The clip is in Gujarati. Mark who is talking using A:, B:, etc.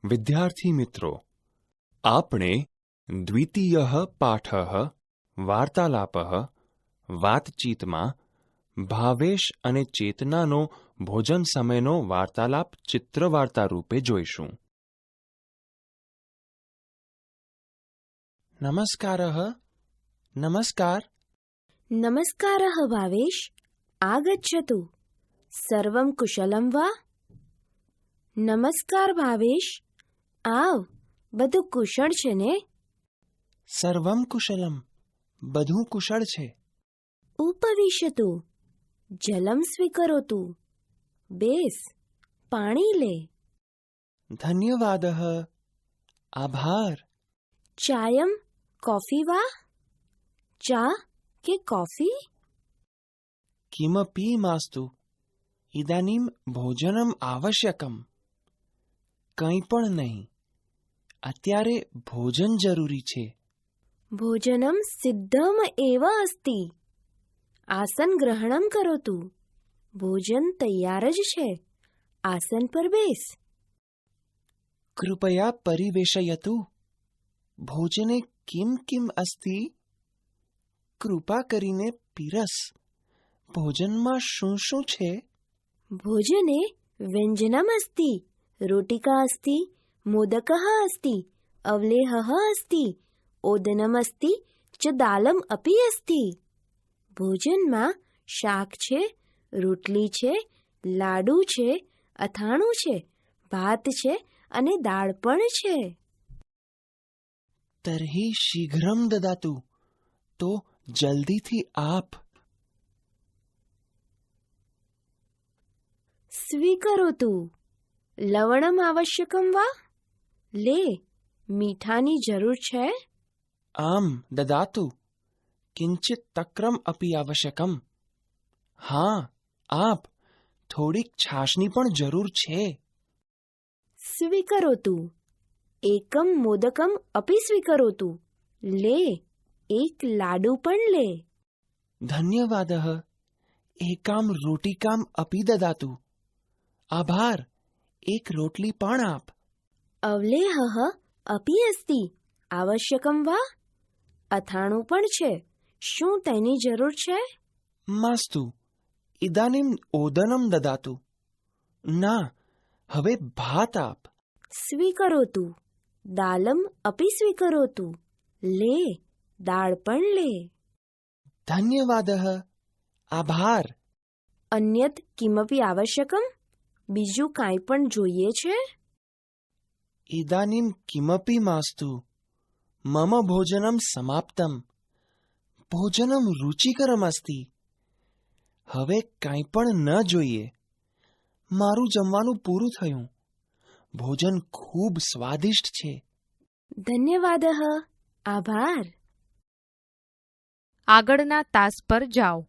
A: વિદ્યાર્થી મિત્રો, આપણે દ્વિતીયઃ પાઠઃ વાર્તાલાપઃ વાતચીતમાં ભાવેશ અને ચેતનાનો ભોજન સમયનો વાર્તાલાપ ચિત્રવાર્તા રૂપે જોઈશું. નમસ્કારઃ. નમસ્કાર.
B: નમસ્કારઃ ભાવેશ. આગચ્છતુ. સર્વં કુશલં વા? નમસ્કાર ભાવેશ. આવ, બધું કુશળ છે ને?
A: સર્વં કુશલમ. બધું કુશળ છે.
B: ઉપવિશતુ. જલમ સ્વીકરોતુ. બેસ, પાણી લે.
A: ધન્યવાદઃ. આભાર.
B: ચાયમ કોફી વા? ચા કે કોફી?
A: કિમપી માસ્તુ. ઇદાનીમ ભોજનમ આવશ્યકમ. કંઈ પણ નહીં. અત્યારે ભોજન જરૂરી છે.
B: ભોજનમ સિદ્ધમ એવ અસ્તિ. આસન ગ્રહણમ કરોતુ. ભોજન તૈયાર જ છે. આસન પર બેસ.
A: કૃપયા પરિવેશયતુ. ભોજને કિમ કિમ અસ્તિ? કૃપા કરીને પીરસ. ભોજનમાં શું શું છે?
B: ભોજને વ્યંજનમ અસ્તિ. રોટિકા અસ્તિ. મોદકઃ અસ્તિ. અવલેહઃ અસ્તિ. ઓદનમ અસ્તિ. ચ દાલમ અપી અસ્તિ. ભોજનમાં શાક છે, રોટલી છે, લાડુ છે, અથાણું છે, ભાત છે અને દાળ પણ છે.
A: તર્હિ શીઘ્રમ દદાતુ. તો જલ્દીથી આપ.
B: સ્વીકરોતુ. લવણમ આવશ્યકમ વા? લે, મીઠાની જરૂર છે?
A: આમ દદાતુ. કિંચિત તક્રમ અપી આવશ્યકમ. હા, આપ. થોડીક છાશની પણ જરૂર છે.
B: સ્વીકરોતુ. એકમ મોદકમ અપી સ્વીકરોતુ. લે, એક લાડુ પણ લે.
A: ધન્યવાદઃ. એકામ રોટિકામ અપી દદાતુ. આભાર. એક રોટલી પણ આપ.
B: અવલેહઃ અપી અસ્તિ. આવશ્યકમ વા? અથાણું પણ છે. શું તેની જરૂર છે?
A: માસ્તુ. ઇદાનીમ ઓદનમ દદાતુ. ના, હવે ભાત આપ.
B: સ્વીકરોતુ. દાલમ અપી સ્વીકરોતુ. લે, દાળ પણ લે.
A: ધન્યવાદઃ. આભાર.
B: અન્યત કિમપી આવશ્યકમ? બીજું કાંઈ પણ જોઈએ છે?
A: ઇદાનીમ કિમપી માસ્તુ. મમ ભોજનમ સમાપ્તમ. ભોજનમ રુચિકરમ અસ્તિ. હવે કાંઈ પણ ન જોઈએ. મારું જમવાનું પૂરું થયું. ભોજન ખૂબ સ્વાદિષ્ટ છે.
B: ધન્યવાદઃ. આભાર.
C: આગળના તાસ પર જાઓ.